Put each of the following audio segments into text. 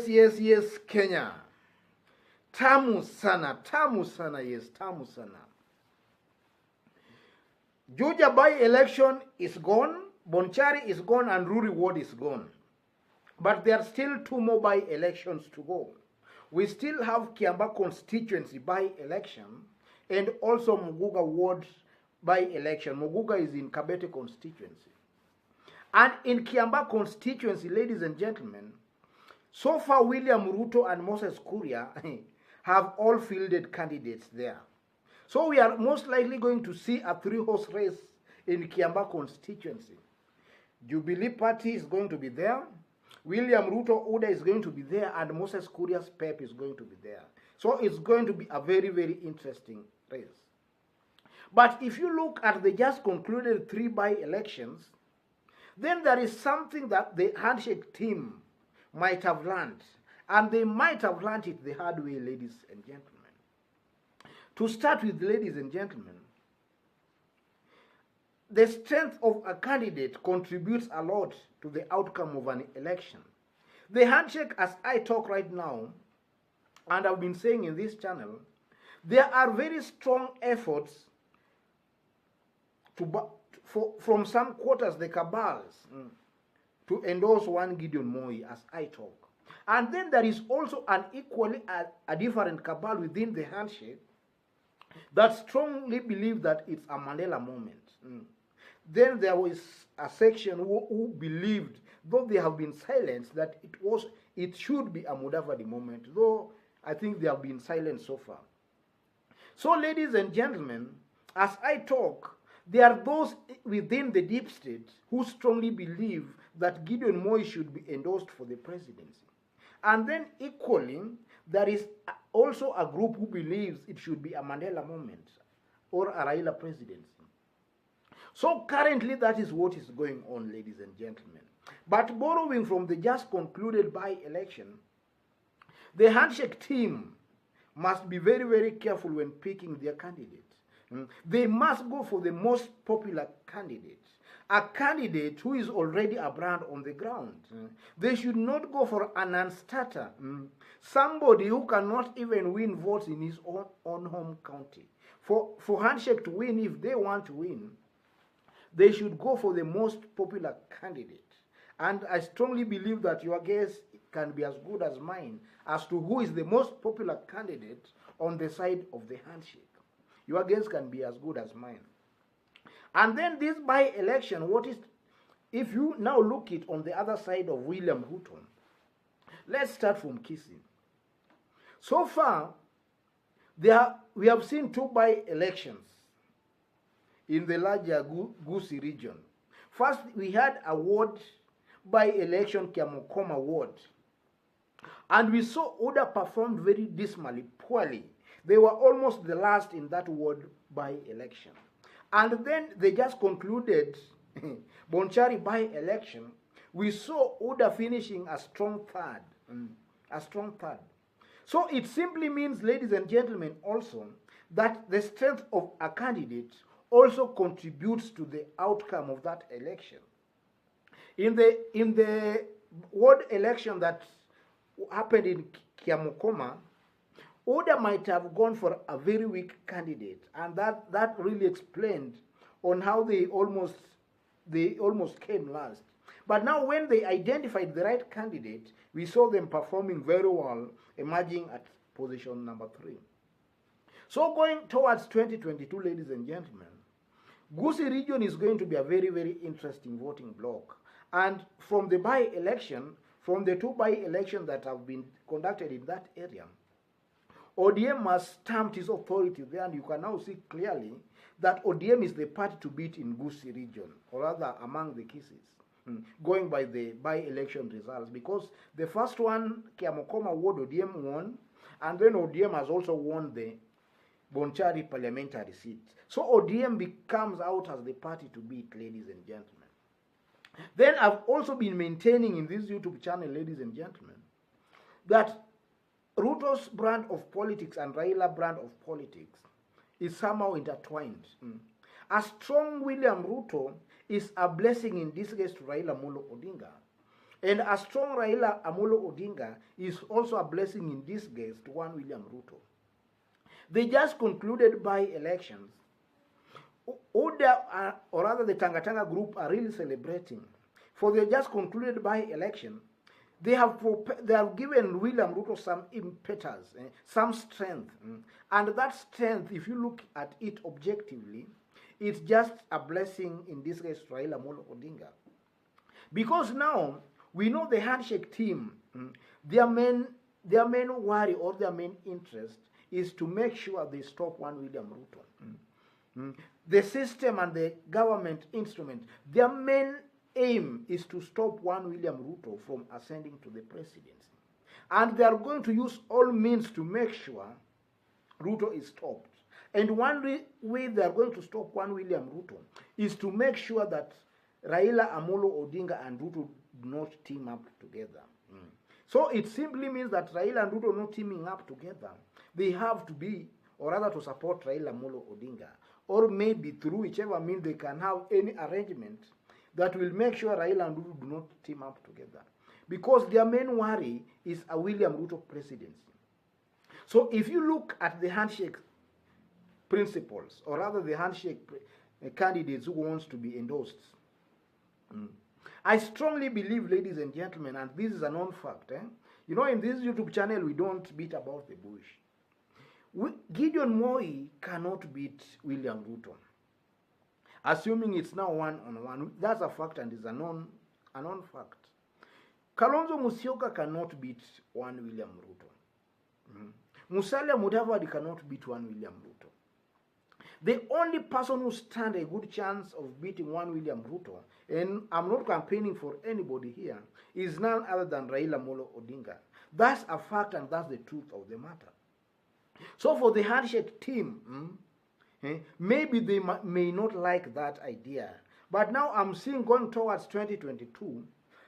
yes, Kenya. Tamu sana, yes, tamu sana. Juja by-election is gone, Bonchari is gone, and Ruri Ward is gone. But there are still 2 more by-elections to go. We still have Kiamba constituency by-election and also Muguga Ward by-election. Muguga is in Kabete constituency. And in Kiamba constituency, ladies and gentlemen, so far William Ruto and Moses Kuria have all fielded candidates there. So we are most likely going to see a 3-horse race in Kiamba constituency. Jubilee Party is going to be there. William Ruto Uda is going to be there, and Moses Kuria's Pep is going to be there. So it's going to be a very, very interesting race. But if you look at the just concluded 3 by-elections, then there is something that the handshake team might have learned. And they might have learned it the hard way, ladies and gentlemen. To start with, ladies and gentlemen, the strength of a candidate contributes a lot to the outcome of an election. The handshake, as I talk right now, and I've been saying in this channel, there are very strong efforts from some quarters, the cabals, to endorse one Gideon Moi as I talk. And then there is also an equally a different cabal within the handshake that strongly believe that it's a Mandela moment. Then there was a section who believed, though they have been silenced, that it should be a Mudavadi moment, though I think they have been silent so far. So, ladies and gentlemen, as I talk, there are those within the deep state who strongly believe that Gideon Moi should be endorsed for the presidency. And then equally, there is also a group who believes it should be a Mandela moment or a Raila presidency. So currently that is what is going on, ladies and gentlemen. But borrowing from the just concluded by-election, the handshake team must be very, very careful when picking their candidate. They must go for the most popular candidate, a candidate who is already a brand on the ground. They should not go for an unstarter, somebody who cannot even win votes in his own home county. For handshake to win, if they want to win, they should go for the most popular candidate. And I strongly believe that your guess can be as good as mine as to who is the most popular candidate on the side of the handshake. Your guess can be as good as mine. And then this by-election, if you now look it on the other side of William Ruto, let's start from Kisii. So far, we have seen 2 by-elections in the larger Gusii region. First, we had a ward by-election, Kiamokoma ward. And we saw Oda performed very dismally, poorly. They were almost the last in that ward by-election. And then they just concluded Bonchari by-election. We saw Oda finishing a strong third. So it simply means, ladies and gentlemen, also that the strength of a candidate also contributes to the outcome of that election. In the ward election that happened in Kiamokoma, Oda might have gone for a very weak candidate, and that really explained on how they almost came last. But now when they identified the right candidate, we saw them performing very well, emerging at position number 3. So going towards 2022, ladies and gentlemen, Gusii region is going to be a very, very interesting voting block. And from the by-election, from the 2 by-elections that have been conducted in that area, ODM has stamped his authority there, and you can now see clearly that ODM is the party to beat in Gusii region, or rather among the Kisiis, going by the by-election results. Because the first one, Kiamokoma ward, ODM won, and then ODM has also won the Bonchari parliamentary seat. So ODM becomes out as the party to beat, ladies and gentlemen. Then I've also been maintaining in this YouTube channel, ladies and gentlemen, that Ruto's brand of politics and Raila brand of politics is somehow intertwined. A strong William Ruto is a blessing in disguise to Raila Molo Odinga. And a strong Raila Amolo Odinga is also a blessing in disguise to one William Ruto. They just concluded by-elections. Oda, or rather the Tangatanga group, are really celebrating. For they just concluded by-election. They have given William Ruto some impetus, some strength. And that strength, if you look at it objectively, it's just a blessing in disguise to Raila Amolo Odinga. Because now, we know the handshake team, their main worry or their main interest is to make sure they stop one William Ruto. The system and the government instrument, their main aim is to stop one William Ruto from ascending to the presidency. And they are going to use all means to make sure Ruto is stopped. And one way they are going to stop one William Ruto is to make sure that Raila Amolo Odinga and Ruto do not team up together. So it simply means that Raila and Ruto not teaming up together. They have to be, or rather to support Raila Amolo Odinga, or maybe through whichever means they can have any arrangement that will make sure Raila and Ruto do not team up together. Because their main worry is a William Ruto presidency. So if you look at the handshake principles, or rather the handshake candidates who wants to be endorsed, I strongly believe, ladies and gentlemen, and this is a known fact, you know, in this YouTube channel, we don't beat about the bush. Gideon Moi cannot beat William Ruto. Assuming it's now one-on-one, that's a fact and is a known fact. Kalonzo Musyoka cannot beat one William Ruto. Musalia Mudavadi cannot beat one William Ruto. The only person who stands a good chance of beating one William Ruto, and I'm not campaigning for anybody here, is none other than Raila Amolo Odinga. That's a fact and that's the truth of the matter. So for the handshake team, maybe they may not like that idea. But now I'm seeing going towards 2022,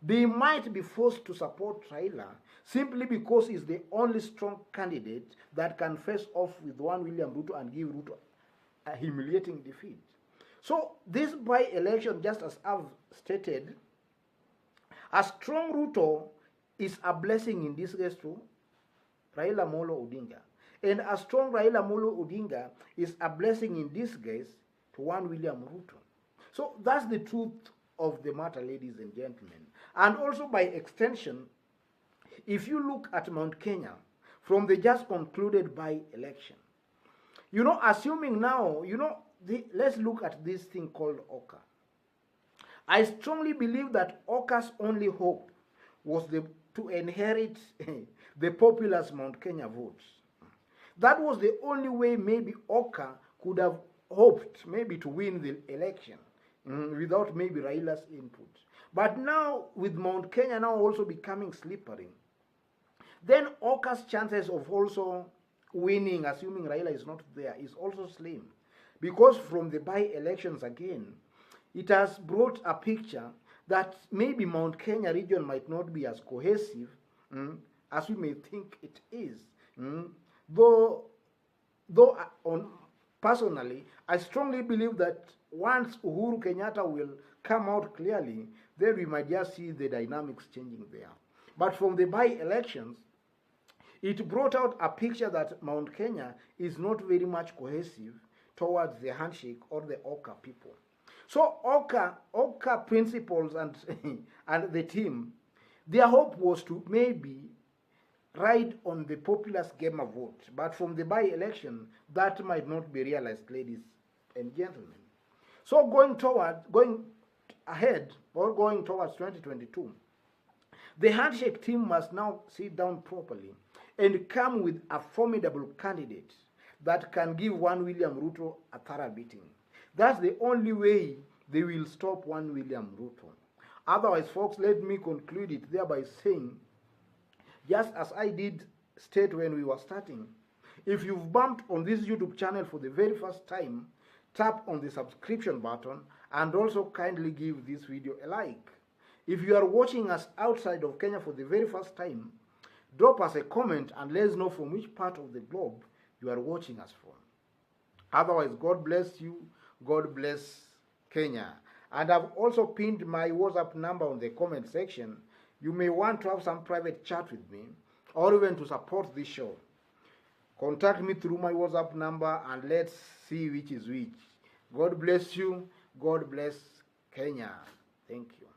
they might be forced to support Raila simply because he's the only strong candidate that can face off with one William Ruto and give Ruto a humiliating defeat. So this by-election, just as I've stated, a strong Ruto is a blessing in disguise to Raila Amolo Odinga. And a strong Raila Amolo Odinga is a blessing in disguise to one William Ruto. So that's the truth of the matter, ladies and gentlemen. And also by extension, if you look at Mount Kenya from the just concluded by-election, you know, assuming now, you know, let's look at this thing called Oka. I strongly believe that Oka's only hope was to inherit the populous Mount Kenya votes. That was the only way maybe Oka could have hoped maybe to win the election without maybe Raila's input. But now with Mount Kenya now also becoming slippery, then Oka's chances of also winning, assuming Raila is not there, is also slim. Because from the by-elections again, it has brought a picture that maybe Mount Kenya region might not be as cohesive as we may think it is. Though personally, I strongly believe that once Uhuru Kenyatta will come out clearly, then we might just see the dynamics changing there. But from the by-elections, it brought out a picture that Mount Kenya is not very much cohesive towards the handshake or the Oka people. So Oka principles and the team, their hope was to maybe ride on the populous gamer vote. But from the by-election, that might not be realized, ladies and gentlemen. So going ahead, or going towards 2022, the handshake team must now sit down properly and come with a formidable candidate that can give one William Ruto a thorough beating. That's the only way they will stop one William Ruto. Otherwise, folks, let me conclude it thereby saying, just as I did state when we were starting, if you've bumped on this YouTube channel for the very first time, tap on the subscription button and also kindly give this video a like. If you are watching us outside of Kenya for the very first time, drop us a comment and let us know from which part of the globe you are watching us from. Otherwise, God bless you. God bless Kenya. And I've also pinned my WhatsApp number on the comment section. you may want to have some private chat with me, or even to support this show. Contact me through my WhatsApp number and let's see which is which. God bless you. God bless Kenya. Thank you.